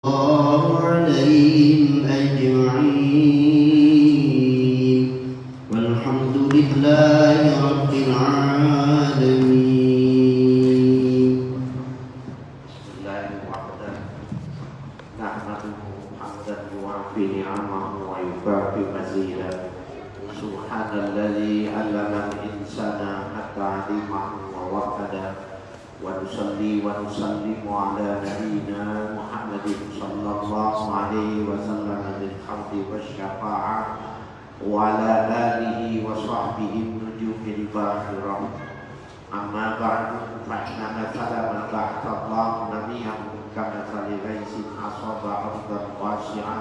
الله عليهم أجمعين والحمد لله رب العالمين. بسم الله وحده نحمده حمدا يوافي نعمه ويكافئ مزيدا. سبحان الذي علم الإنسان حتى علمه ووحده. ونصلي ونسلم على نبينا محمد صلى الله عليه وسلم بالحمد والشفاعة وعلى آله وصحبه النجوم الباهرة. أما بعد فإن مثل من بعث الله نبيه كمثل غيث أصاب أرضا واسعة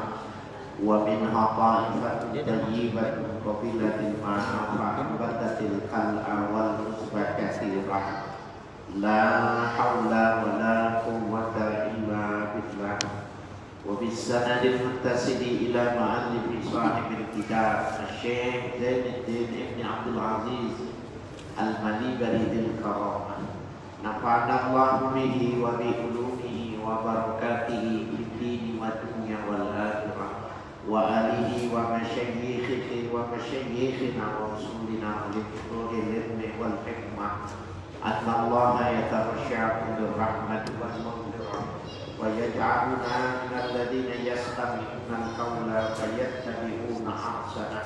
ومنها طائفة طيبة قبيلة الماء فأنبتت القلع والعشب كثيرا. لا حول ولا قوة إلا بالله. وبالسند المتصل إلى مؤلف صاحب الكتاب الشيخ زين الدين ابن عبد العزيز المليبري ذي الكرامة، نفعنا الله به وبعلومه وبركاته في الدين والدنيا والآخرة، وآله ومشايخنا ورسولنا لبطول العلم والحكمة، أن الله يتغشاكم بالرحمة والمغفرة ويجعلنا من الذين يستمعون القول فيتبعون أحسنه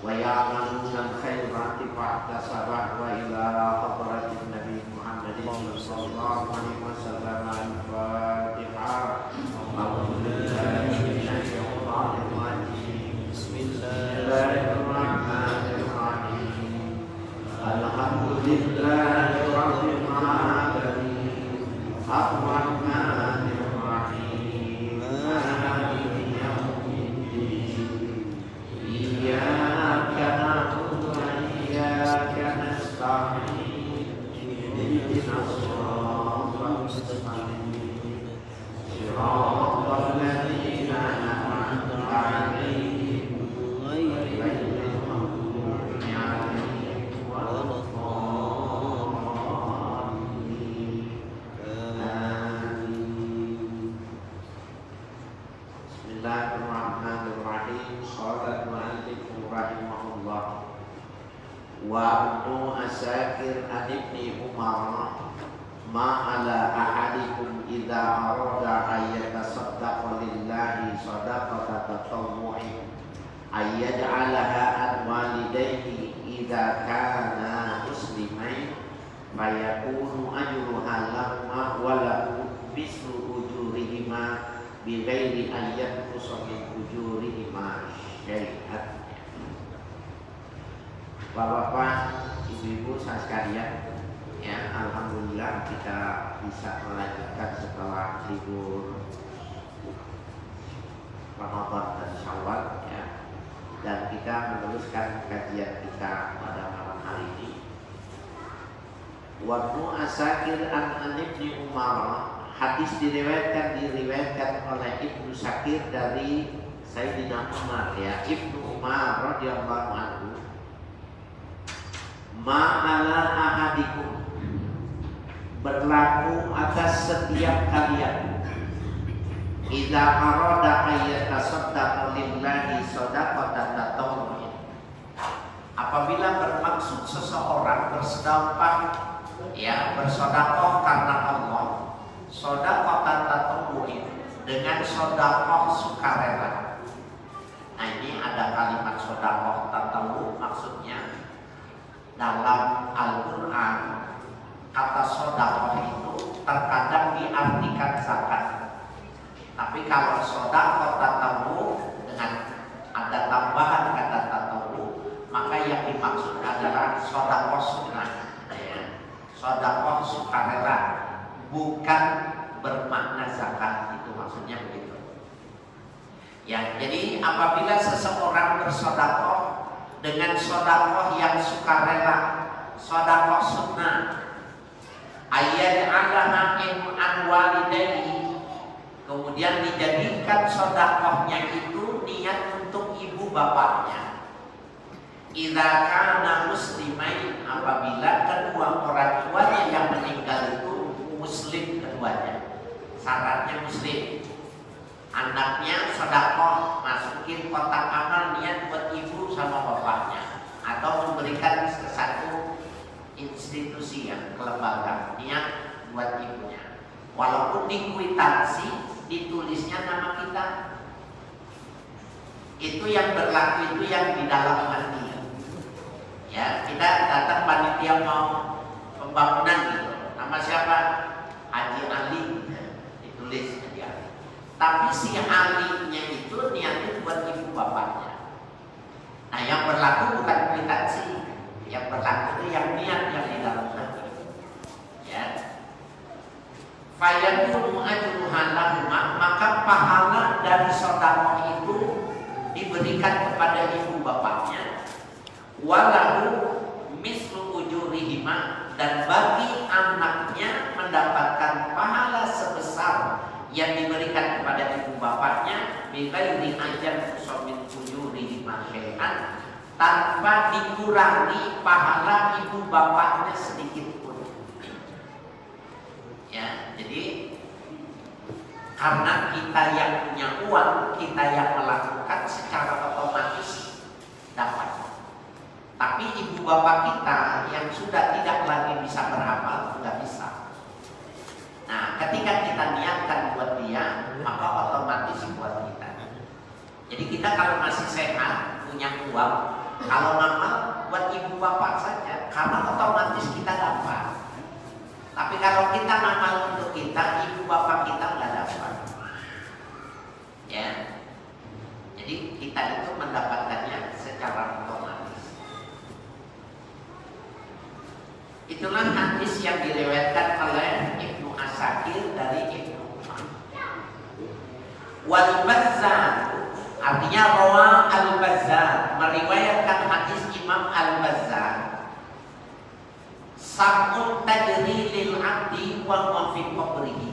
ويعملون الخيرات فاحتسبه. وإلى حضرة النبي محمد صلى الله عليه وسلم الفاتحة. أعوذ بالله من الشيطان الرجيم. بسم الله الرحمن الرحيم. الحمد لله رب العالمين الرحمن الرحيم مالك يوم الدين إياك نعبد وإياك نستعين اهدنا الصراط المستقيم صراط الذين أنعمت عليهم غير المغضوب عليهم ولا الضالين. آمين. بسم الله الرحمن الرحيم. قال المؤلف رحمه الله: وابن أساكر عن ابن عمر ما على أحدكم إذا أراد أن يتصدق لله صدقة تطوع أن يجعلها عن والديه إذا كانا مسلمين فيكون أجرها لهما وله مثل أجورهما بغير أن ينقص من أجورهما شيئا. Bapak-bapak, ibu-ibu sekalian, ya, alhamdulillah kita bisa melanjutkan setelah libur Ramadan dan Syawal, ya, dan kita meneruskan kajian kita pada malam hari ini. Waktu Asakir an Ibnu Umar, hadis diriwayatkan oleh Ibnu Sakir dari Sayyidina Umar, ya, Ibnu Umar radhiyallahu anhu. Ma'ala ahadikum, berlaku atas setiap kalian, idza arada ayyatasaddaqa lillahi shadaqatan tatawwu'in, apabila bermaksud seseorang bersedekah, ya, bersedekah karena Allah, shadaqatan tatawwu'in, dengan sedekah sukarela. Nah, ini ada kalimat sedekah tatawwu', maksudnya dalam Al-Quran kata sedekah itu terkadang diartikan zakat, tapi kalau sedekah tatawwu dengan ada tambahan kata tatawwu, maka yang dimaksud adalah sedekah sunnah, ya, sedekah sukarela, bukan bermakna zakat, itu maksudnya begitu. Ya, jadi apabila seseorang bersedekah dengan sedekah yang sukarela, sedekah sunnah, ayat Allah an walidayhi, kemudian dijadikan sedekahnya itu niat untuk ibu bapaknya. Idza kana muslimain, apabila kedua orang tuanya yang meninggal itu muslim keduanya, syaratnya muslim. Anaknya sedekah, masukin kotak amal niat buat ibu sama bapaknya, atau memberikan ke satu institusi yang kelembagaan niat buat ibunya. Walaupun di kwitansi ditulisnya nama kita, itu yang berlaku, itu yang di dalam hati. Ya, kita datang panitia mau pembangunan gitu, nama siapa? Haji Ali, ditulis Haji Ali. Tapi si alinya itu niatnya buat ibu bapaknya. Nah, yang berlaku bukan kwitansi, yang berlaku itu yang niat yang di dalam hati. Ya. Fayakunu ajruha lahuma, maka pahala dari sedekah itu diberikan kepada ibu bapaknya. Walahu mislu ujurihima, dan bagi anaknya mendapatkan pahala sebesar yang diberikan kepada ibu bapaknya, bighairi ajar min ujurihima syai'an, tanpa dikurangi pahala ibu bapaknya sedikit pun. Ya, jadi karena kita yang punya uang, kita yang melakukan, secara otomatis dapat. Tapi ibu bapak kita yang sudah tidak lagi bisa beramal, nggak bisa. Nah, ketika kita niatkan buat dia, maka otomatis buat kita. Jadi kita kalau masih sehat, punya uang, kalau ngamal buat ibu bapak saja, karena otomatis kita dapat. Tapi kalau kita ngamal untuk kita, ibu bapak kita nggak dapat. Ya, jadi kita itu mendapatkannya secara otomatis. Itulah hadis yang diriwayatkan oleh Ibnu Asakir dari Ibnu Umar. Wal Bazzar, artinya rawa al-Bazzar, meriwayatkan hadis Imam al-Bazzar. Sab'un tajri lil 'abdi wa huwa fi qabrihi.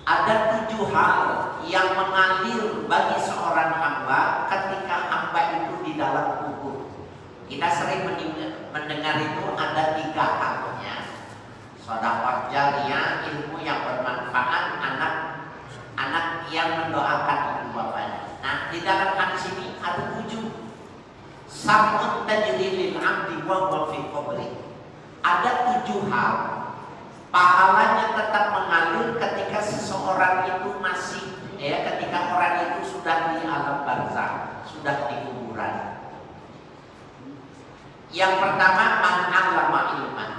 Ada 7 hal yang mengalir bagi seorang hamba ketika hamba itu di dalam kubur. Kita sering mendengar itu ada 3 halnya. Sedekah jariyah, ilmu yang bermanfaat, anak yang mendoakan ibu bapaknya. Nah, di dalam hadis ini ada 7. Sab'un tajri lil 'abdi wa huwa fi qabrihi. Ada 7 hal pahalanya tetap mengalir ketika seseorang itu masih, ketika orang itu sudah di alam barzakh, sudah di kuburan. Yang pertama, man 'allama ilman,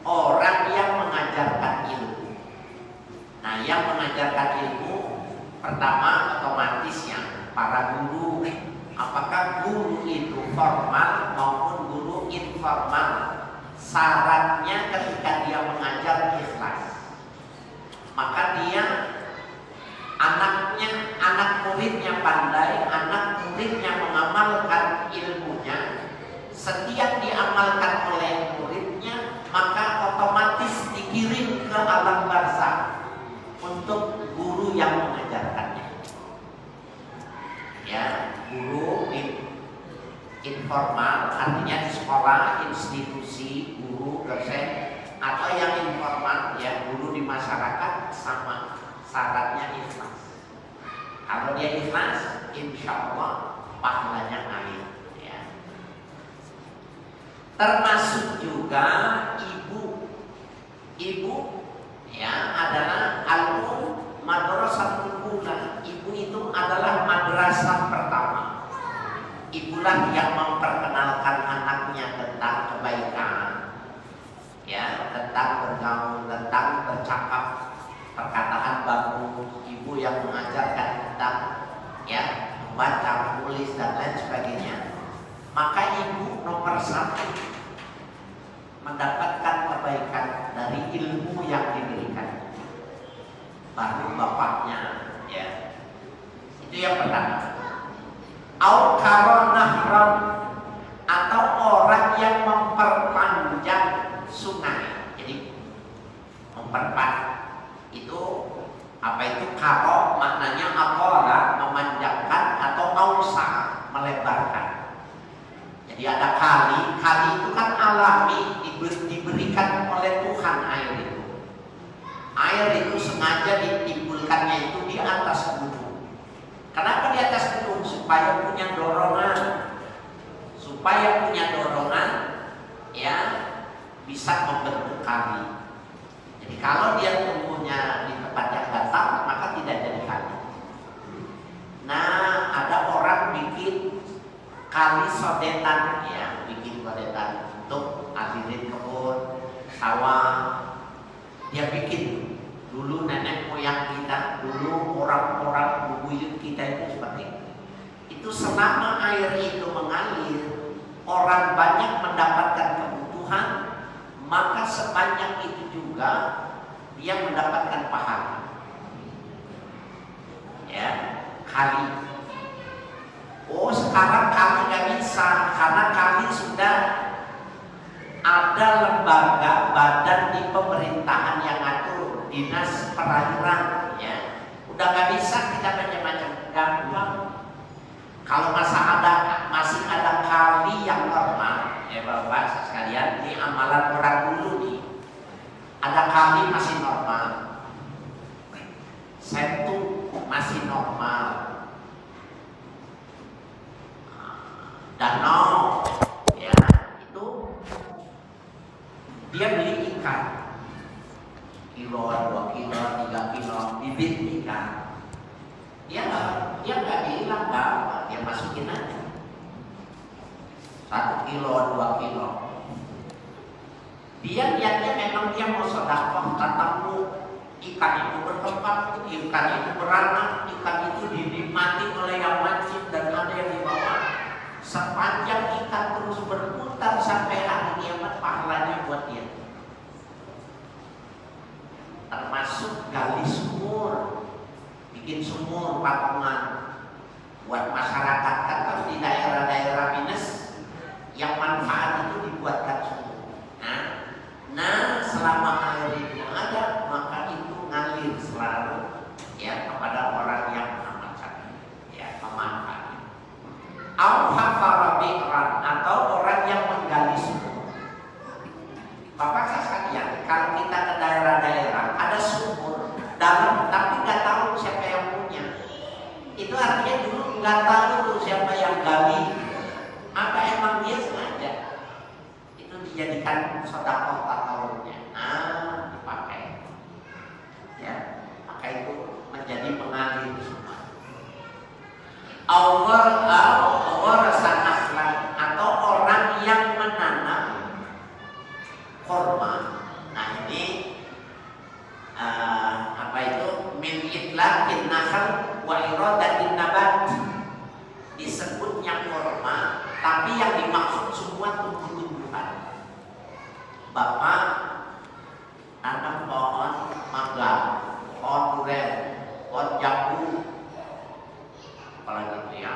orang yang mengajarkan ilmu. Nah, yang mengajarkan ilmu pertama otomatisnya para guru. Apakah guru itu formal maupun guru informal? Syaratnya ketika dia mengajar ikhlas, maka dia anak muridnya pandai, anak muridnya mengamalkan ilmunya. Setiap diamalkan oleh muridnya, maka otomatis dikirim ke alam barzakh untuk guru yang mengajarkannya. Ya, guru informal artinya di sekolah, institusi, guru, dosen, atau yang informal ya guru di masyarakat, sama syaratnya ikhlas. Kalau dia ikhlas, insya Allah pahalanya ngalir. Ya. Termasuk juga ibu ya adalah madrasatul ula. Ibu itu adalah madrasah pertama. Ibulah yang memperkenalkan anaknya tentang kebaikan, ya, tentang bergaul, tentang bercakap, perkataan bagus. Ibu yang mengajarkan tentang ya membaca, menulis dan lain sebagainya. Maka ibu nomor 1 mendapatkan kebaikan dari ilmu yang diberikan. Baru bapaknya, ya. Itu yang pertama. Au karonahron, atau orang yang memperpanjang sungai. Jadi memperpanjang itu apa itu? Karo maknanya apola, memanjangkan, atau ausa, melebarkan. Jadi ada kali itu kan alami, diberikan oleh Tuhan air itu. Air itu sengaja ditimbulkannya itu di atas supaya punya dorongan, ya bisa membentuk kali. Jadi kalau dia tumbuhnya di tempat yang datar, maka tidak jadi kali. Nah, ada orang bikin kali sodetan, ya, bikin sodetan untuk alirin kebun, sawah. Dia bikin dulu nenek moyang kita, dulu orang-orang bubuyut kita itu seperti itu. Itu selama air itu mengalir, orang banyak mendapatkan kebutuhan, maka sebanyak itu juga dia mendapatkan pahala. Ya, kali. Oh, sekarang kali nggak bisa karena kali sudah ada lembaga badan di pemerintahan yang ngatur, dinas perairan, ya. Udah nggak bisa kita macam-macam, gampang. Kalau masih ada kali yang normal, ya Bapak sekalian, ini amalan orang dulu nih. Ada kali masih normal, setu masih normal, danau, ya itu dia beli ikan, kilo, 2 kilo, 3 kilo, bibit ikan. Dia nggak hilang, dia masukin aja 1 kilo, 2 kilo. Dia lihatnya memang dia mau sedekah, ketemu ikan itu berkembang, ikan itu beranak, ikan itu dinikmati oleh yang wajib dan ada yang dibawa. Sepanjang ikan terus berputar sampai hari kiamat, pahalanya buat dia. Termasuk gali sumur, bikin sumur patungan buat masyarakat. Kan di daerah-daerah minus yang manfaat itu dibuatkan sumur. Nah, selama air itu ada, maka itu ngalir selalu, ya, kepada orang yang macam, ya, memanfaatkan. Atau orang yang menggali sumur. Bapak sekalian, kalau kita ke daerah-daerah ada sumur dalam, tapi nggak tahu siapa yang punya. Itu artinya dulu nggak tahu siapa yang gali. Apa emang dia sengaja? Itu dijadikan sedekah tahunnya. Dipakai. Ya, maka itu menjadi pengalir semua. Allah rasa nakhlan, atau orang yang menanam kurma. Nah ini apa itu min itlaqin nakhl wa iradatin nabat, disebutnya kurma, tapi yang dimaksud semua tumbuh-tumbuhan. Bapak tanam pohon mangga, pohon durian, pohon jambu, apalagi itu ya,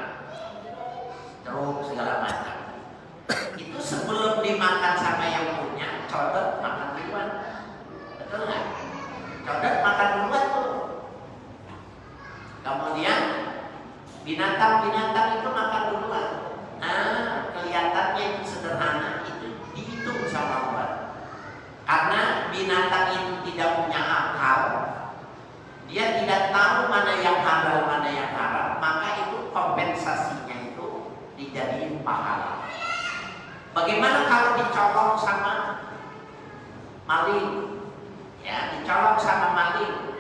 terus segala macam. Itu sebelum dimakan sama yang punya, codot makan duluan, betul nggak? Codot makan duluan tuh. Kemudian binatang-binatang itu makan duluan. Kelihatannya itu sederhana, itu dihitung sama Allah. Karena binatang itu tidak punya akal, dia tidak tahu mana yang halal, mana yang haram, maka itu kompensasinya itu dijadiin pahala. Bagaimana kalau dicolong sama maling? Ya, dicolong sama maling.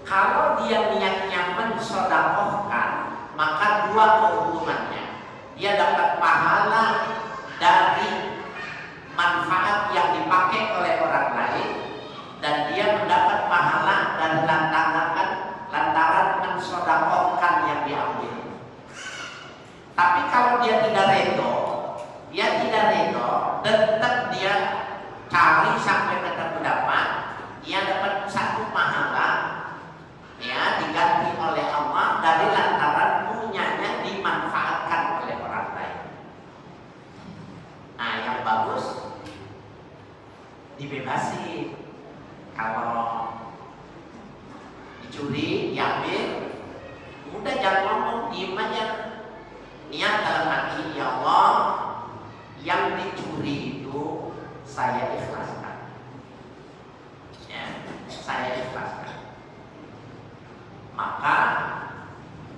Kalau dia niatnya mensedekahkan, maka dua keuntungannya. Dia dapat pahala dari manfaat yang dipakai oleh orang lain, dan dia mendapat pahala dari lantaran mensedekahkan yang diambil. Tapi kalau dia tidak redho, tetap dia cari sampai ketemu dapat, dia dapat satu pahala, ya, diganti oleh Allah dari lantaran punyanya dimanfaatkan oleh orang lain. Nah, yang bagus dibebasi. Kalau dicuri, diambil, udah jangan ngomong, diem aja. Niat dalam hati, ya Allah, yang dicuri itu saya ikhlaskan. Ya, saya ikhlaskan. Maka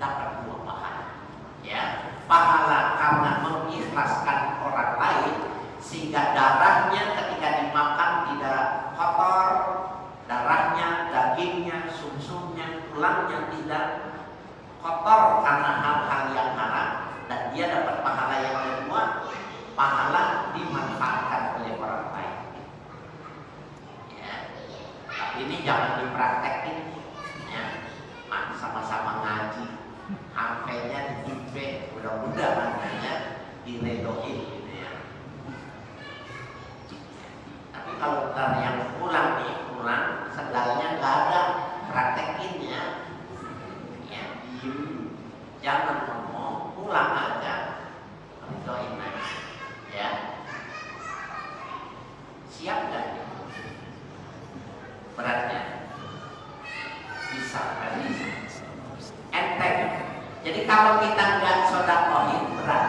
dapat dua pahala. tulang yang tidak kotor karena hal-hal yang haram, dan dia dapat pahala yang kedua, pahala dimanfaatkan oleh orang lain. Ya. Tapi ini jangan dipraktekin, ya. Sama-sama ngaji, HP-nya ditimpe, mudah-mudahan ya diredoin gitu ya. Tapi kalau ntar yang pulang nih, pulang sendalnya nggak ada, praktekinnya ya, diem, jangan ngomong, pulang aja, redoin aja ya. Siap nggak? Beratnya bisa kan? Enteng. Jadi kalau kita nggak sodakohin, berat.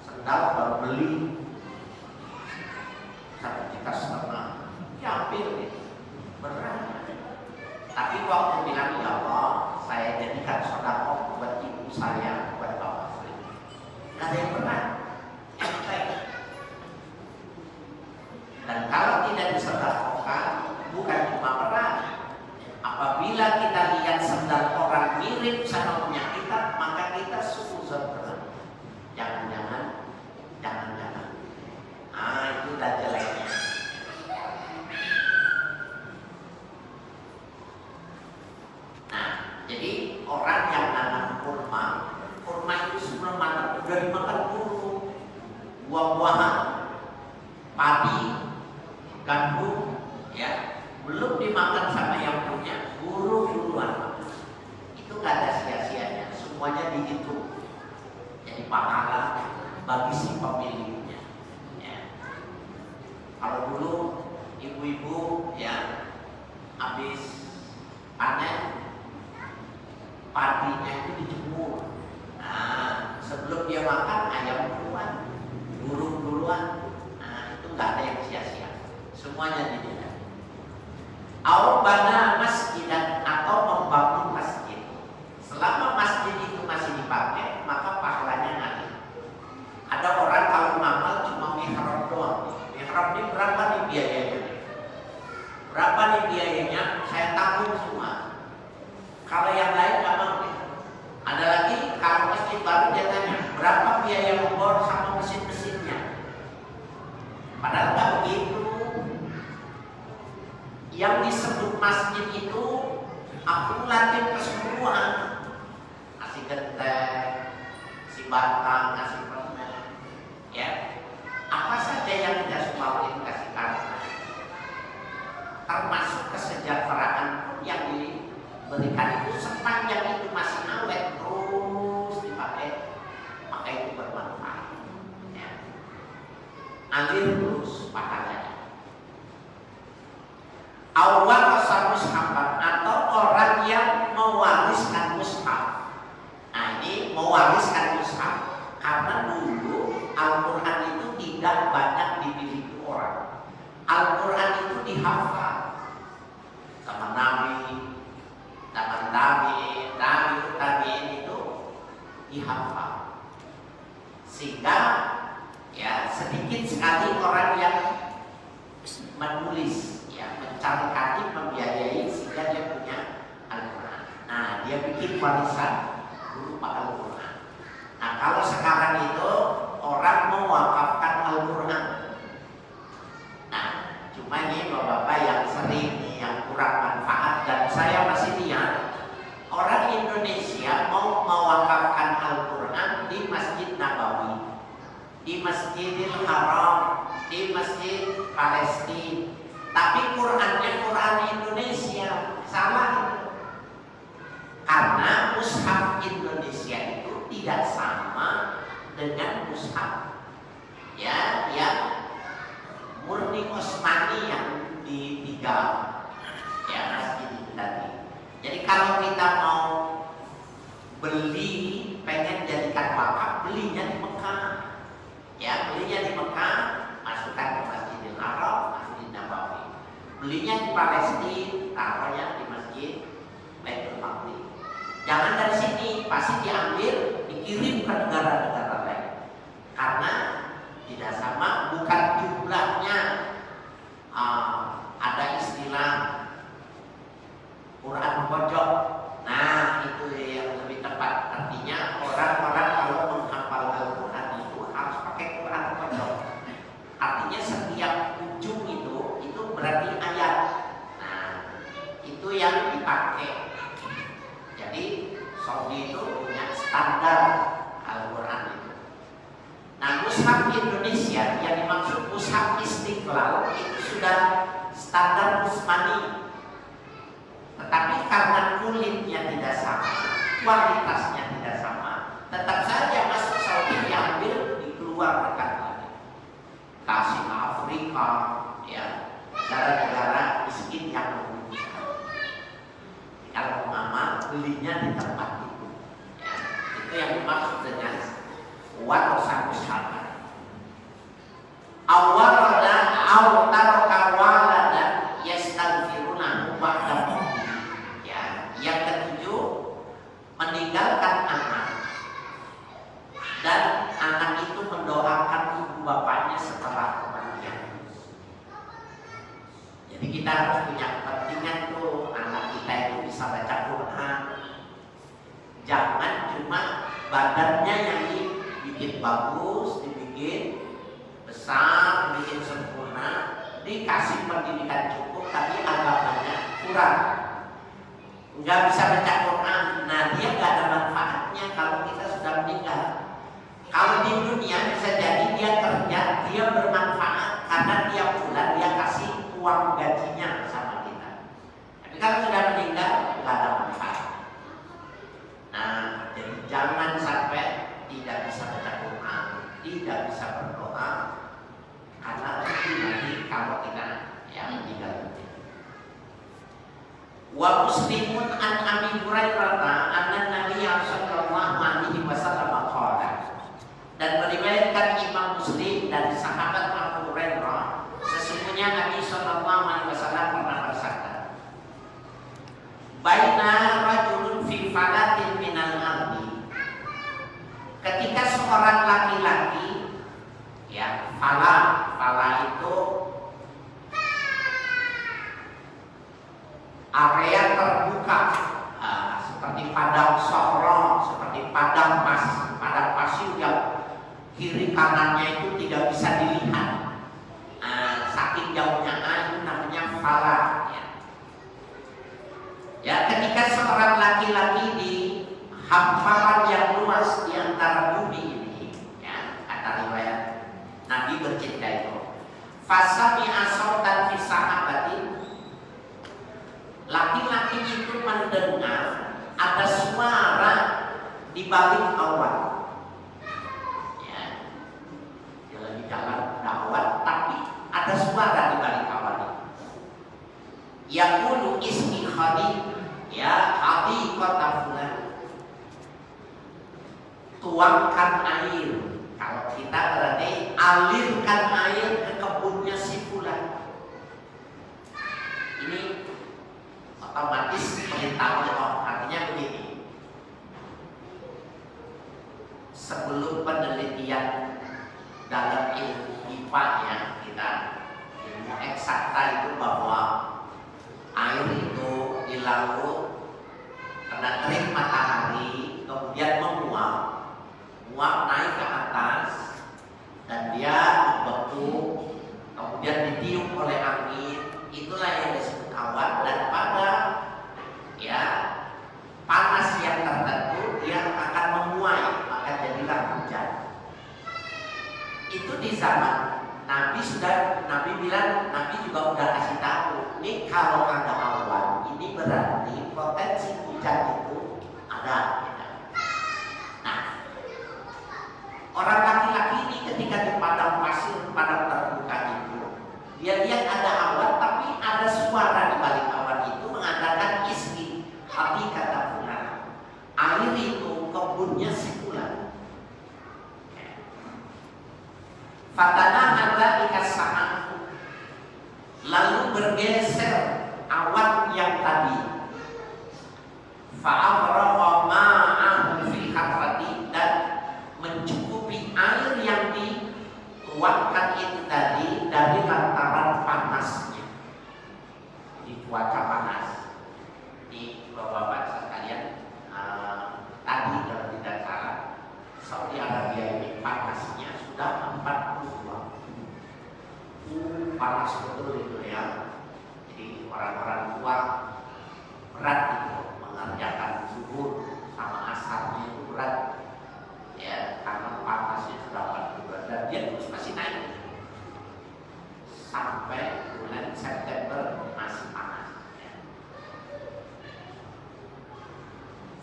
Sendal baru beli 1,5 juta, ya ambil nih, berat. Tapi waktu bilang ya Allah, saya jadikan sodakoh buat ibu saya, buat bapak saya, nggak ada yang berat, enteng. Dan kalau tidak disodakohkan, bukan cuma berat. Apabila kita lihat sendal orang mirip sama punya kita, maka kita suuzon berat. Jangan-jangan. Itu udah jeleknya. Nah, jadi orang yang nanam kurma itu sebelum matang udah dimakan dulu. Buah-buahan, padi, gandum, ya, belum dimakan sama yang punya, buru duluan. Itu gak ada sia-sianya, semuanya dihitung. Jadi pahala bagi si pemiliknya. Ya. Kalau dulu ibu-ibu ya habis panen, padinya itu dijemur. Nah, sebelum dia makan, ayam duluan, burung duluan. Nah, itu gak ada yang sia-sia, semuanya dilihat. Bana masjidan, atau membangun masjid. Selama masjid itu masih dipakai, maka pahalanya ngalir. Ada orang kalau ngamal cuma mihrab doang. Mihrab ini berapa nih biayanya? Berapa nih biayanya? Saya tanggung semua. Kalau yang lain nggak mau. Ada lagi kalau masjid baru dia tanya berapa biaya membor sama mesin-mesinnya. Padahal nggak begitu. Yang disebut masjid itu akumulatif keseluruhan, ngasih genteng, ngasih batang, ngasih permen, ya, apa saja yang tidak semua kasih karena, termasuk kesejahteraan pun yang diberikan itu sepanjang itu masih awet terus dipakai, maka itu bermanfaat, ya. Alir terus pahalanya. Awal mushafan, atau orang yang mewariskan mushaf. Nah, ini mewariskan mushaf karena dulu Al-Quran itu tidak banyak dimiliki orang. Al-Quran itu dihafal sama Nabi, zaman tabi'in itu dihafal, sehingga ya sedikit sekali orang yang menulis, mencari membiayai sehingga dia punya Al-Quran. Nah, dia bikin warisan berupa Al-Quran. Nah, kalau sekarang itu orang mewakafkan Al-Quran. Nah, cuma ini bapak-bapak yang sering yang kurang manfaat, dan saya masih lihat orang Indonesia mau mewakafkan Al-Quran di Masjid Nabawi, di Masjidil Haram, di Masjid Palestina. Tapi Qurannya Quran Indonesia, salah itu. Karena mushaf Indonesia itu tidak sama dengan mushaf ya yang murni Utsmani yang ditinggal, ya masjid itu tadi. Jadi kalau kita mau beli, pengen jadikan wakaf, belinya di Mekah, ya belinya di Mekah, masukkan ke Masjidil Haram, Masjid Nabawi. Belinya di Palestina, taruhnya di Masjid Baitul Maqdis. Jangan dari sini, pasti diambil, dikirim ke negara-negara lain. Karena tidak sama, bukan jumlahnya. Ada istilah Quran anu pojok. Nah, itu yang lebih tepat. Artinya orang-orang kalau menghafal Al-Quran itu harus pakai Quran pojok. Artinya setiap ujung itu berarti ayat. Nah, itu yang dipakai. Jadi Saudi itu punya standar Al-Quran itu. Nah, mushaf Indonesia yang dimaksud mushaf Istiqlal itu sudah standar Usmani. Tetapi karena kulitnya tidak sama, kualitasnya tidak sama, tetap saja masuk Saudi diambil, dikeluarkan lagi, kasih ke Afrika, ya, negara-negara miskin yang membutuhkan. Kalau mengamal, belinya di tempat itu. Ya, itu yang dimaksud dengan warasan musyawarah. Awalnya awtaraka walada yastaghfiruna ba'da maut. Ya, yang ketujuh meninggalkan anak dan anak itu mendoakan ibu bapaknya setelah kematian. Jadi kita harus punya kepentingan tuh anak kita itu bisa baca Quran. Jangan cuma badannya yang dibikin bagus, dibikin besar, dibikin sempurna, dikasih pendidikan cukup, tapi agamanya kurang, nggak bisa baca Quran. Nah, dia nggak ada manfaatnya kalau kita sudah meninggal. Kalau di dunia bisa jadi dia kerja, dia bermanfaat karena tiap bulan dia kasih uang gajinya sama kita. Tapi kalau sudah meninggal nggak ada manfaat. Nah, jadi jangan sampai tidak bisa baca Quran, tidak bisa berdoa, karena nanti kalau kita yang meninggal. Wa muslimun an Abi Hurairah anna Nabi sallallahu alaihi wasallam qala. Dan meriwayatkan Imam Muslim dari sahabat Abu Hurairah, sesungguhnya Nabi sallallahu alaihi wasallam pernah bersabda, "Baina rajulun fi falatin minal ardi." Ketika seorang laki-laki, ya, fala itu area terbuka, seperti padang sohro, seperti padang pasir yang kiri kanannya itu tidak bisa dilihat. Saking jauhnya itu namanya fala. Ya, ketika seorang laki-laki di hamparan yang luas di antara bumi ini, ya, kata riwayat Nabi bercerita itu, fasami'a sautan fi sahabatin, laki-laki itu mendengar ada suara di balik awan. Ya, dia lagi jalan dakwah, tapi ada suara di balik awan. Yaqulu ismi Khalid, ya Khalid kota fulan. Tuangkan air. Kalau kita berarti alirkan air ke kebunnya si fulan. Ini otomatis perintah Allah. Artinya begini, sebelum penelitian dalam ilmu IPA ya, kita ilmu eksakta itu bahwa air itu di laut kena terik matahari kemudian menguap naik ke atas dan dia membentuk, kemudian ditiup oleh angin, itulah yang disebut awan. Dan pada ya panas yang tertentu dia akan menguai, maka jadilah hujan. Itu di zaman Nabi bilang, Nabi juga udah kasih tahu, ini kalau ada awan, ini berarti potensi hujan itu ada. Orang laki-laki ini ketika di padang pasir, padang terbuka itu, dia lihat ada awan, tapi ada suara di balik awan itu mengatakan ismi hati kata fulan. Air itu kebunnya si fulan. Fatana ada ikasahan, lalu bergeser awan yang tadi. Fa'amraha ma'ahu fil hadrati, dan mencukupi air yang dituangkan itu tadi dari lantaran panasnya. Di cuaca panas, di Bapak-bapak sekalian, tadi kalau tidak salah, Saudi Arabia ini panasnya sudah 42. Panas betul itu ya. Jadi orang-orang tua berat itu mengerjakan zuhur sama asarnya itu berat ya, karena panasnya sudah 42 dan dia terus masih naik sampai bulan September masih panas ya.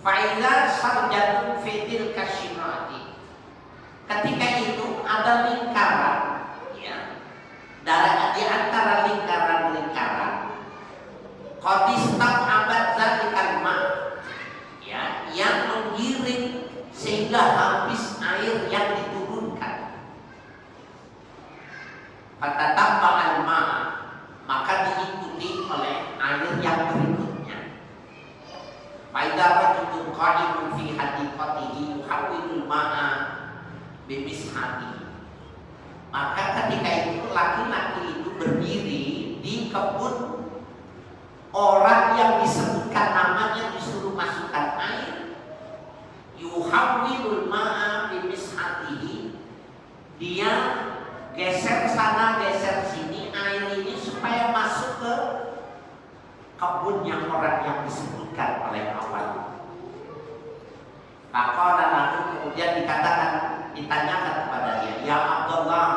Faiza sarjatun fitil kasyimati, ketika itu ada lingkaran ya, di antara lingkaran-lingkaran qadistab abad zalikal ma ya, yang menggiring sehingga habis air yang diturunkan. Fatatamba al-ma, maka diikuti oleh air yang berikutnya. Faidha rajulun qa'imun fi hadiqatihi yuhawwilul ma'a bimishatihi, maka ketika itu laki-laki itu berdiri di kebun orang yang disebutkan namanya, disuruh masukkan air. Yuhawwilul ma'a bimishatihi, dia geser sana geser sini air ini supaya masuk ke kebun yang orang yang disebutkan oleh awal. Maka lalu kemudian dikatakan, ditanyakan kepada dia, ya Abdullah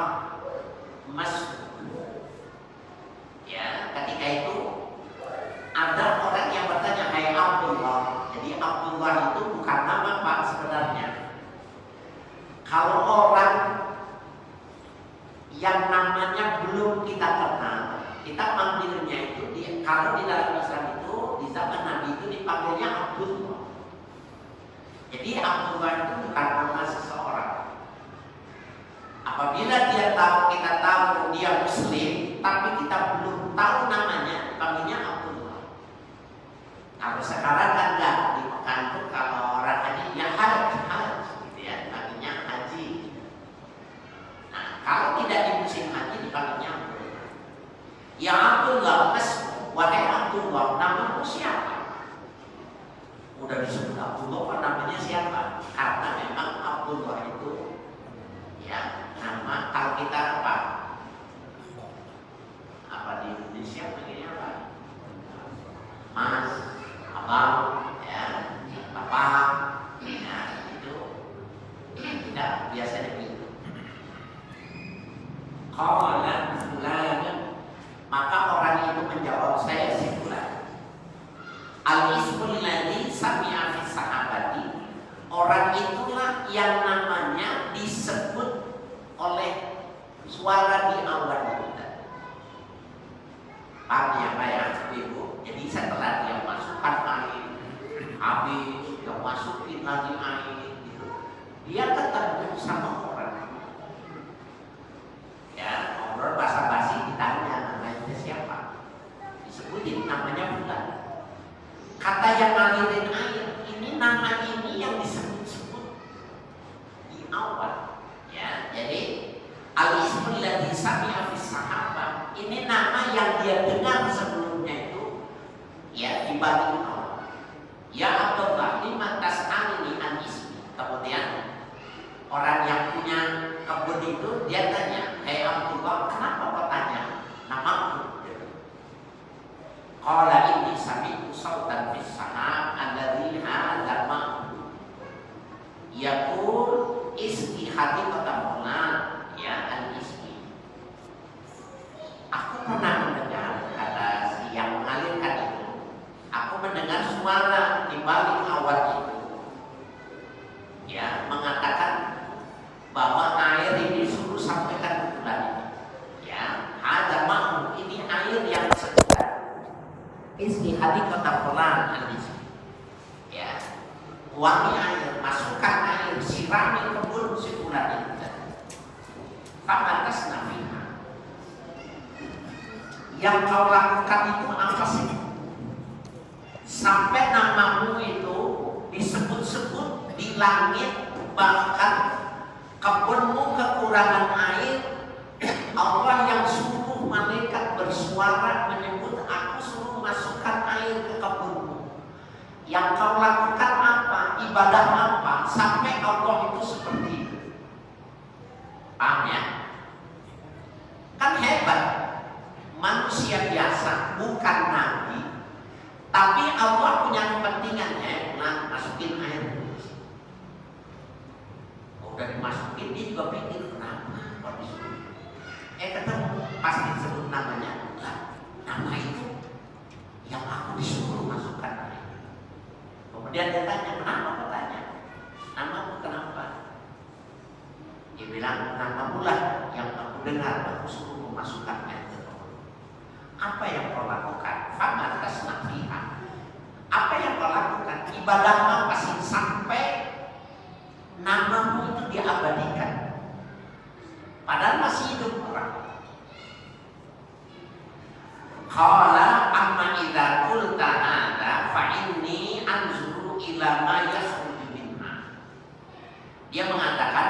masuk. Ya, ketika itu ada orang yang bertanya, hai Abdullah. Jadi Abdullah itu bukan nama Pak sebenarnya. Kalau orang yang namanya belum kita kenal, kita panggilnya itu kalau di dalam Islam itu di zaman Nabi itu dipanggilnya Abdullah. Jadi Abdullah itu bukan nama seseorang. Apabila kita tahu dia Muslim, tapi kita belum tahu namanya, dipanggilnya Abdullah. Kalau sekarang kan enggak, di Mekah itu kalau orang haji ya haji gitu ya, dipanggilnya haji. Nah, kalau tidak di musim haji dipanggilnya Abdullah. Ya Abdullah, wahai Abdullah, namamu siapa? Udah disebut Abdullah, kan namanya siapa? Karena memang Abdullah itu ya nama, kalau kita apa di Indonesia begini apa? Mas, abang, ya, bapak, ya itu tidak biasanya begitu. Qala fulan, maka orang itu menjawab, saya si fulan. Al-ismul ladzi sami'a fi sahabati, orang itulah yang namanya disebut oleh suara di awal kita. Paham ya Pak ya, Ibu? Jadi setelah dia masukkan air, habis dia masukin lagi air gitu, dia ketemu sama orang. Ya, ngobrol basa-basi, ditanya namanya siapa, disebutin namanya bulan. Kata yang ngalirin air, ini nama ini yang disebut-sebut di awal. Ya, jadi al-ismul ladzi sami'a fi sahabah, ini nama yang dia dengar sebelumnya itu ya di balik awal. Ya Abdullah, lima tas'alini an ismi. Kemudian orang yang punya kebun itu dia tanya, hai Abdullah, kenapa kau tanya namaku? Qala inni sami'tu sautan fis sahab alladzi hadza ma'u yaqul ismi hadiqatan fulan ya al-ismi. Aku pernah mendengar, kata si yang mengalirkan itu, aku mendengar suara di balik awan itu ya mengatakan bahwa air ini suruh sampaikan ke bulan ini. Ya, hadza ma'u, ini air yang segar. Ismi hadiqatan fulan al-ismi. Ya, wangi air, masukkan air, sirami kebun si fulan itu. Famantas nafiha, yang kau lakukan itu apa sih? Sampai namamu itu disebut-sebut di langit, bahkan kebunmu kekurangan air, Allah yang suruh malaikat bersuara menyebut, aku suruh masukkan air ke kebunmu. Yang kau lakukan apa? Ibadah apa? Sampai Allah itu seperti itu. Paham ya? Kan hebat. Manusia biasa, bukan nabi, tapi Allah punya kepentingan. Nah, masukin air. Udah dimasukin, dia juga pikir kenapa kok disuruh. Ketemu pas disebut namanya, nama itu yang aku disuruh masukkan air. Kemudian dia tanya, kenapa katanya? Namamu kenapa? Dia bilang, namamu lah yang aku dengar, aku suruh memasukkan air ke bawah. Apa yang kau lakukan? Fama tasna fiha. Apa yang kau lakukan? Ibadah apa sih sampai namamu itu diabadikan? Padahal masih hidup orang. Qala amma idza qulta hadza fa inni anzuru ila ma yakhruju minha. Dia mengatakan,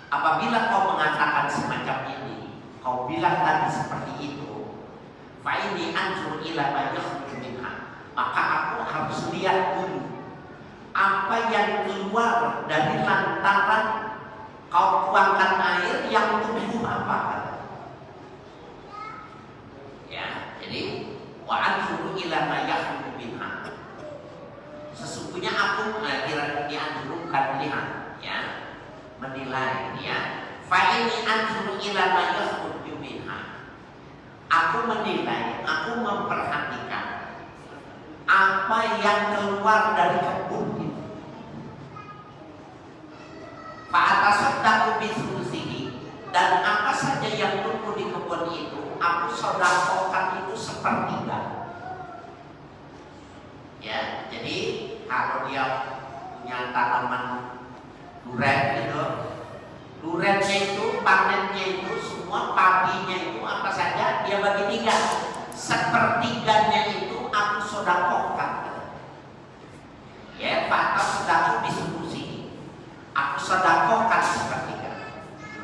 apabila kau mengatakan semacam ini, kau bilang tadi seperti itu, fa inni anzuru ila ma yakhruju minha, maka aku harus lihat dulu apa yang keluar dari lantaran kau tuangkan air yang tumbuh apa. Ya, jadi wa anzuru ila ma yakhruju minha. Sesungguhnya aku dianjurkan lihat, ya, menilai, ya. Fa ini anzuru ila ma yakhruju minha. Aku menilai, aku memperhatikan apa yang keluar dari kebun itu. Fa atasaddaqu bi thulusihi, dan apa saja yang tumbuh di kebun itu aku sedekahkan itu sepertiga. Ya, jadi kalau dia punya tanaman duren gitu, durennya itu, panennya itu, semua paginya itu apa saja dia bagi tiga. Sepertiganya itu aku sedekahkan. Ya, Pak sedekah diskusi. Aku sedekahkan sepertiga.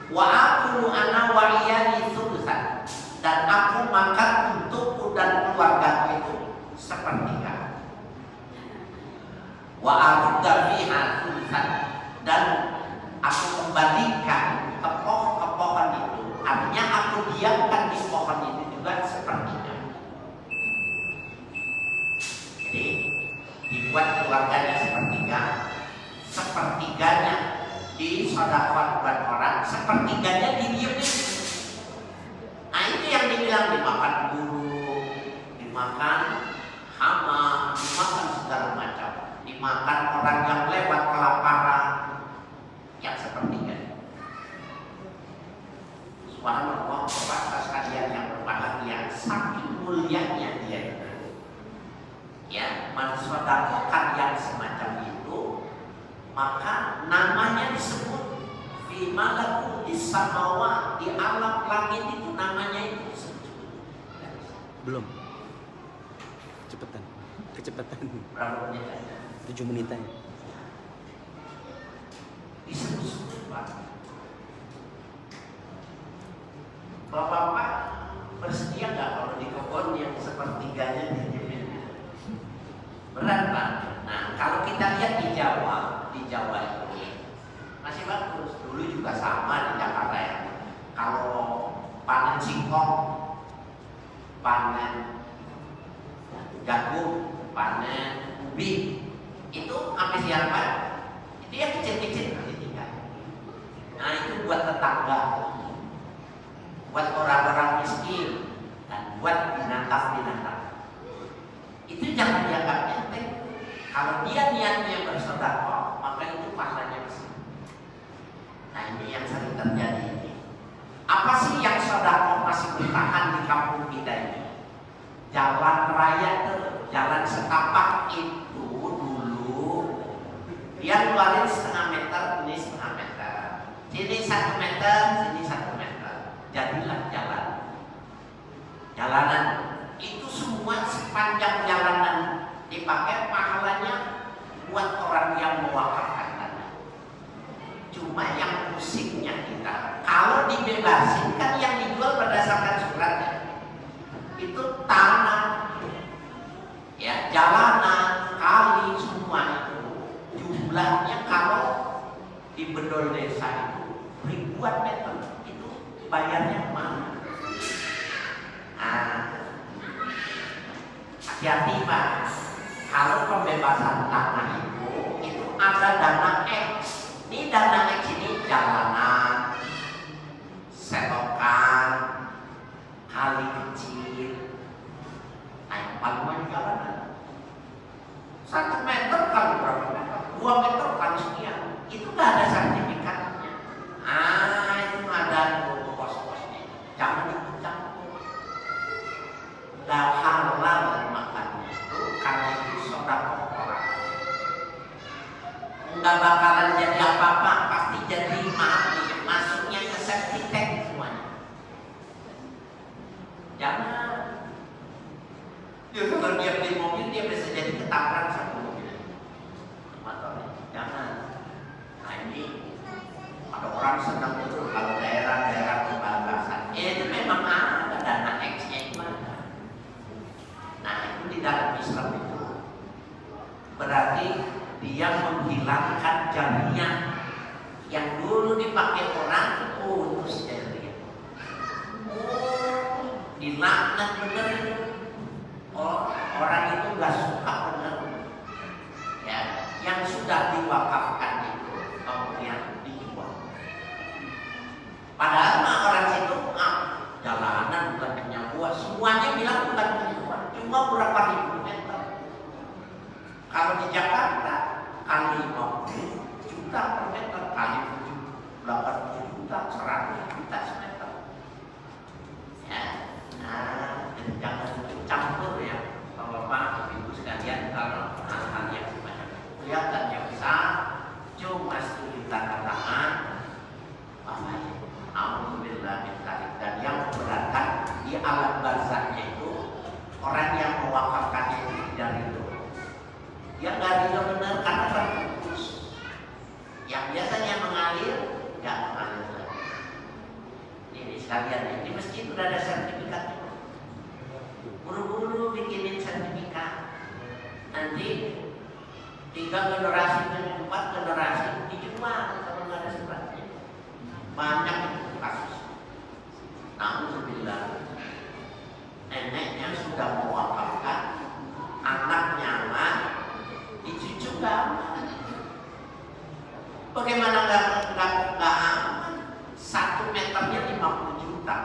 Wa aqulu ana wa iyani thulutsan, dan aku makan untukku dan keluargaku itu sepertiga. Wa arudda fiha thulutsan, dan aku kembalikan ke pohon itu, artinya aku diamkan di pohon itu juga sepertiga. Jadi dibuat keluarganya sepertiga, sepertiganya disedekahkan buat orang, sepertiganya didiemin. Nah, itu yang dibilang dimakan burung, dimakan hama, dimakan segala macam, dimakan orang yang lewat kelaparan, yang sepertiga. Subhanallah, Bapak sekalian yang berbahagia, saking mulianya dia itu. Ya, mensedekahkan yang semacam itu, maka namanya disebut fi malaku di samawa, di alam langit itu namanya itu disebut. Belum. Kecepatan. Berapa menit? 7 menitan. Disebut Pak. Bapak bersedia nggak kalau di kebun yang sepertiganya dijamin? Berat Pak. Nah, kalau kita lihat di Jawa itu masih bagus. Dulu juga sama di Jakarta ya. Kalau panen singkong, panen jagung, panen ubi, itu sampai siapa? Itu yang kecil-kecil nanti tinggal. Nah, itu buat tetangga, buat orang-orang miskin, dan buat binatang-binatang. Itu jangan dianggap enteng. Kalau dia niatnya bersedekah, maka itu pahalanya besar. Nah, ini yang sering terjadi ini. Apa sih yang sedekah masih bertahan di kampung kita ini? Jalan raya itu, jalan setapak itu dulu dia keluarin setengah meter, ini setengah meter, sini 1 meter, sini 1 meter, jadilah jalanan. Itu semua sepanjang jalanan dipakai, pahalanya buat orang yang mewakafkan tanah. Cuma yang musiknya kita, kalau dibebasin kan yang dijual berdasarkan suratnya itu tanah, ya, jalanan, kali, koridor desa itu ribuan meter, itu bayarnya kemana? Nah, hati-hati Pak, kalau pembebasan tanah itu ada dana X. Ini dana X ini jalanan, selokan, kali kecil. Nah, yang paling banyak jalanan. 1 meter kali berapa meter? 2 meter kali sekian. Itu nggak ada sertifikatnya. Itu ada kos-kosnya. Jangan ikut-campur. Nggak halal makannya itu karena itu sedekah orang. Nggak bakalan jadi apa-apa, pasti jadi masuknya ke septic tank semuanya. Jangan. Dia kalau dia beli mobil dia bisa jadi ketabrak sama mobil motornya. Jangan. Nah ini ada orang senang itu kalau daerah-daerah pembatasan. Itu memang ada dana X-nya itu ada. Nah itu di dalam Islam itu berarti dia menghilangkan jariah yang dulu dipakai orang putus jariah. Dilaknat bener itu. Orang itu nggak suka benar, ya, yang sudah diwakafkan itu kemudian dijual. Padahal orang situ jalanan bukan punya gua, semuanya bilang bukan punya gua, cuma berapa ribu meter. Kalau di Jakarta kali 50 juta per meter, kali 80 juta, 100 juta semeter. Ya, nah, jangan campur ya, Bapak Ibu sekalian, kalau hal-hal yang banyak kelihatannya besar, cuma setuju tanda tangan, alhamdulillah dan yang memberatkan di alam barzahnya itu orang yang mewakafkannya itu tidak ridho. Yang nggak ridho benar karena terputus. Yang biasanya mengalir, nggak mengalir lagi. Ini sekalian, di masjid sudah ada sertifikatnya. Buru-buru bikinin sertifikat. Nanti 3 generasi dan 4 generasi dijual kalau nggak ada suratnya. Banyak itu kasus. Alhamdulillah, neneknya sudah mewakafkan, anaknya lah, dicucukan. Bagaimana nggak aman? 1 meternya 50 juta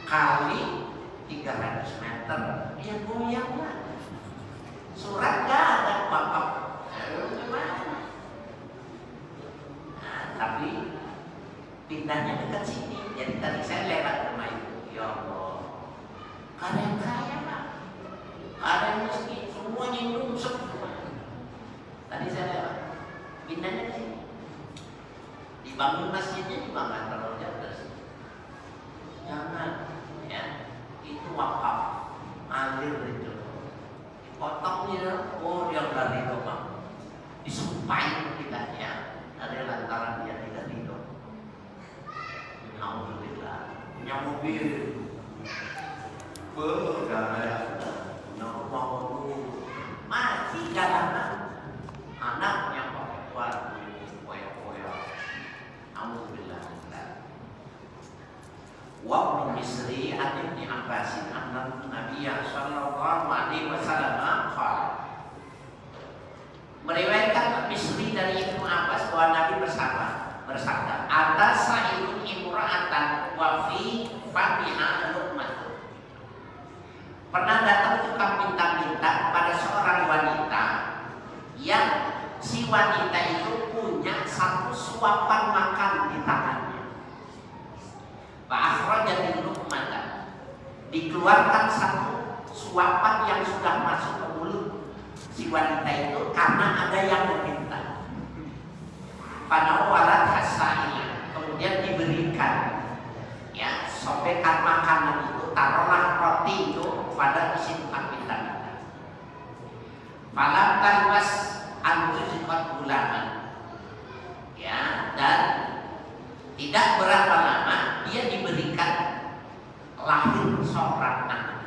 kali 300 meter, ya goyang lah. Surat gak ada wakaf. Gimana? Nah, tapi pindahnya dekat sini. Jadi tadi saya lewat rumah itu, ya Allah, ada yang kaya Pak, ada yang miskin, semuanya nyungsep. Tadi saya lewat, pindahnya ke sini. Dibangun masjidnya juga nggak terlalu jauh. Jangan, ya. Itu wakaf, alir itu, dipotongnya, dia nggak ridho Bang, disumpahin kita ya, dari lantaran dia tidak ridho. Alhamdulillah, punya mobil, punya rumah baru, masih jalanan, anaknya pakai baju koyak-koyak. Alhamdulillah. Wa Misri an Ibnu Abbas anna Nabi sallallahu alaihi wasallam qala. Meriwayatkan Misri dari Ibnu Abbas bahwa Nabi bersabda, "Atas sa'ilun imra'atan wa fi famiha luqmah." Pernah datang tukang minta-minta pada seorang wanita yang si wanita itu punya 1 suapan makan di tangannya. Jadi luqmatan, dikeluarkan 1 suapan yang sudah masuk ke mulut si wanita itu karena ada yang meminta. Pada walat hasailnya, kemudian diberikan ya sobekan makanan itu, taruhlah roti itu pada isi tukang minta-minta. Falam talwas antuzikat bulaman, ya, dan tidak berapa lama dia diberikan lahir seorang anak.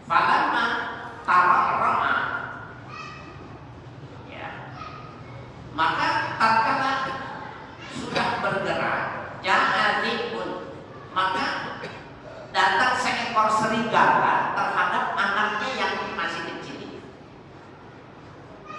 Falamma tararra'a, ya,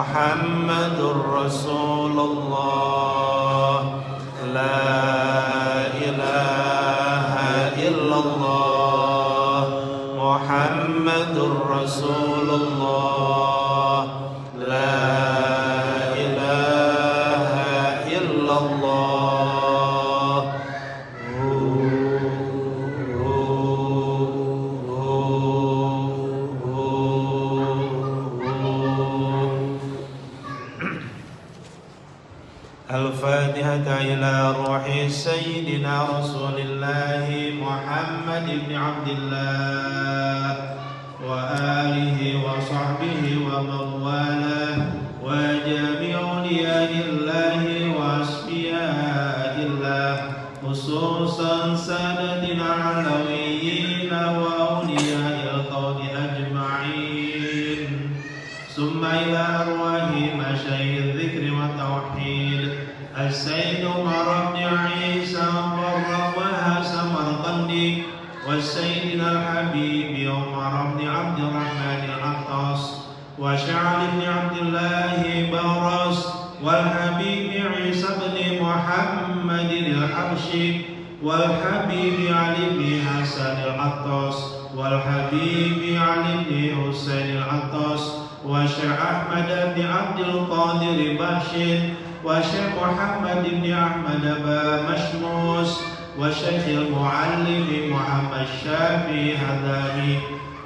محمد رسول الله لا إله إلا الله محمد رسول الله لا إله إلا الله الفاتحة إلى روح سيدنا رسول الله محمد بن عبد الله وآله وصحبه ومن والاه وجميع أولياء الله وأصفياء الله خصوصا سادتنا العلويين وأولياء الكون أجمعين ثم إلى أرواح مشايخ الذكر والتوحيد السيد عمر بن عيسى والرواها سمرقندي والسيدنا الحبيب عمر بن عبد الرحمن العطاس وشعل بن عبد الله برس والحبيب عيسى بن محمد الحبشي والحبيب علي بن حسن العطاس والحبيب علي بن حسين العطاس وشيخ أحمد بن عبد القادر باشر وشيخ محمد بن أحمد مشموس وشيخ المعلم محمد شافي هذامي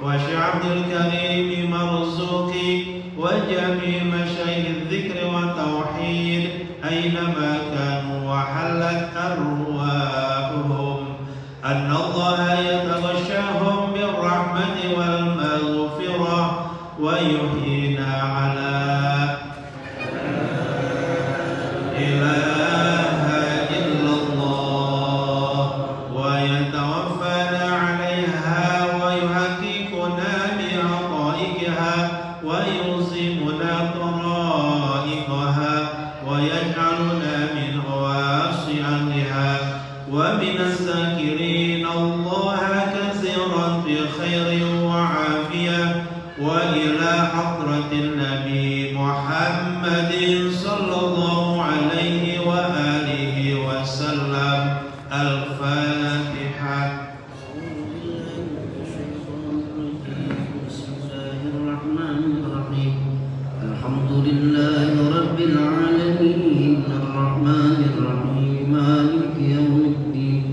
وشيخ عبد الكريم مرزوقي وجميع مشايخ الذكر والتوحيد أينما كانوا وحلت أرواحهم أن الله يتغشاهم بالرحمة والمغفرة ويحيينا على إله إلا الله ويتوفانا عليها ويحققنا بحقائقها ويلزمنا طرائقها ويجعلنا من واصياتها ومن الذاكرين الله كثيرا في خير وعافية وإلى حضرة النبي محمد صلى الله عليه وآله وسلم الفاتحة. بسم الله الرحمن الرحيم الحمد لله رب العالمين الرحمن الرحيم مالك يوم الدين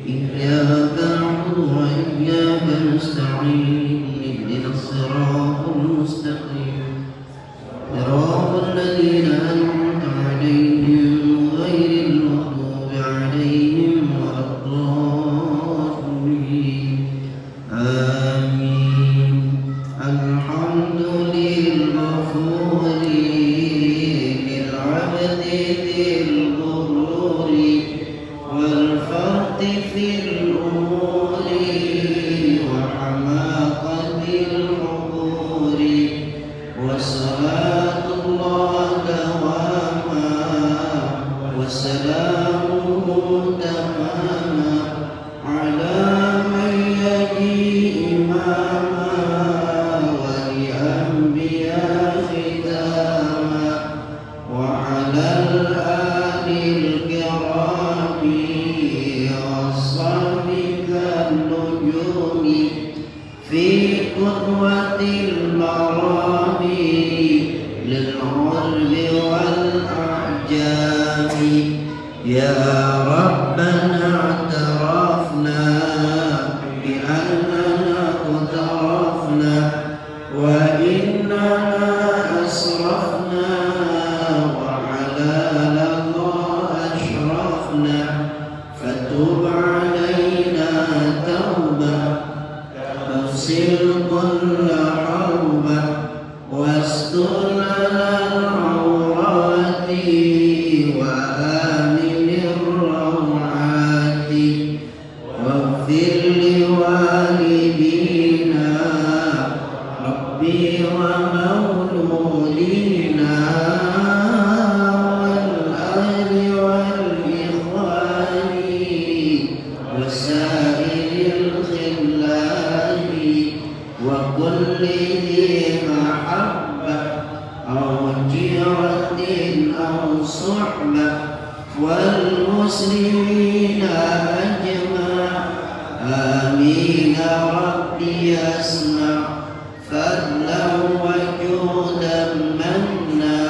إياك نعبد وإياك نستعين اهدنا الصراط المستقيم صراط الذين أنعمت عليهم غير المغضوب عليهم ولا الضالين آمين الحمد للغفور للعبد ذي الغرور والفرط في الأمور وحماقة العبور وصلاة الله دواما وسلامه تماما على من يجيء إماما ولأنبياء ختاما وعلى الآل الكرام والصحب كالنجوم في قدوة المرام للعرب والأعجام يا ربنا اعترفنا بأننا اقترفنا وإننا أسرفنا وعلى الله أشرفنا فتب علينا توبة تغسل كل حوبة واستر لنا العورات وآمن الروعات صحبة والمسلمين أجمع آمين ربي اسمع فضلا وجودا منا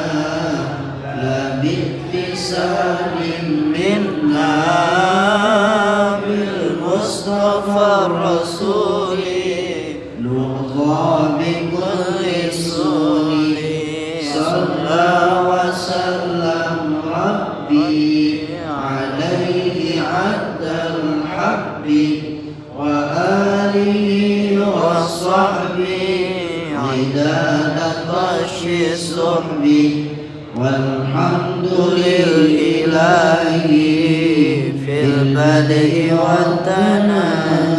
لا باتصال منا بالمصطفى الرسول نرضى بكل رسول صلى وسلم ربي عليه عد الحب وآله وصحبه عداد طش الصحب والحمد لله في البدء والتنازل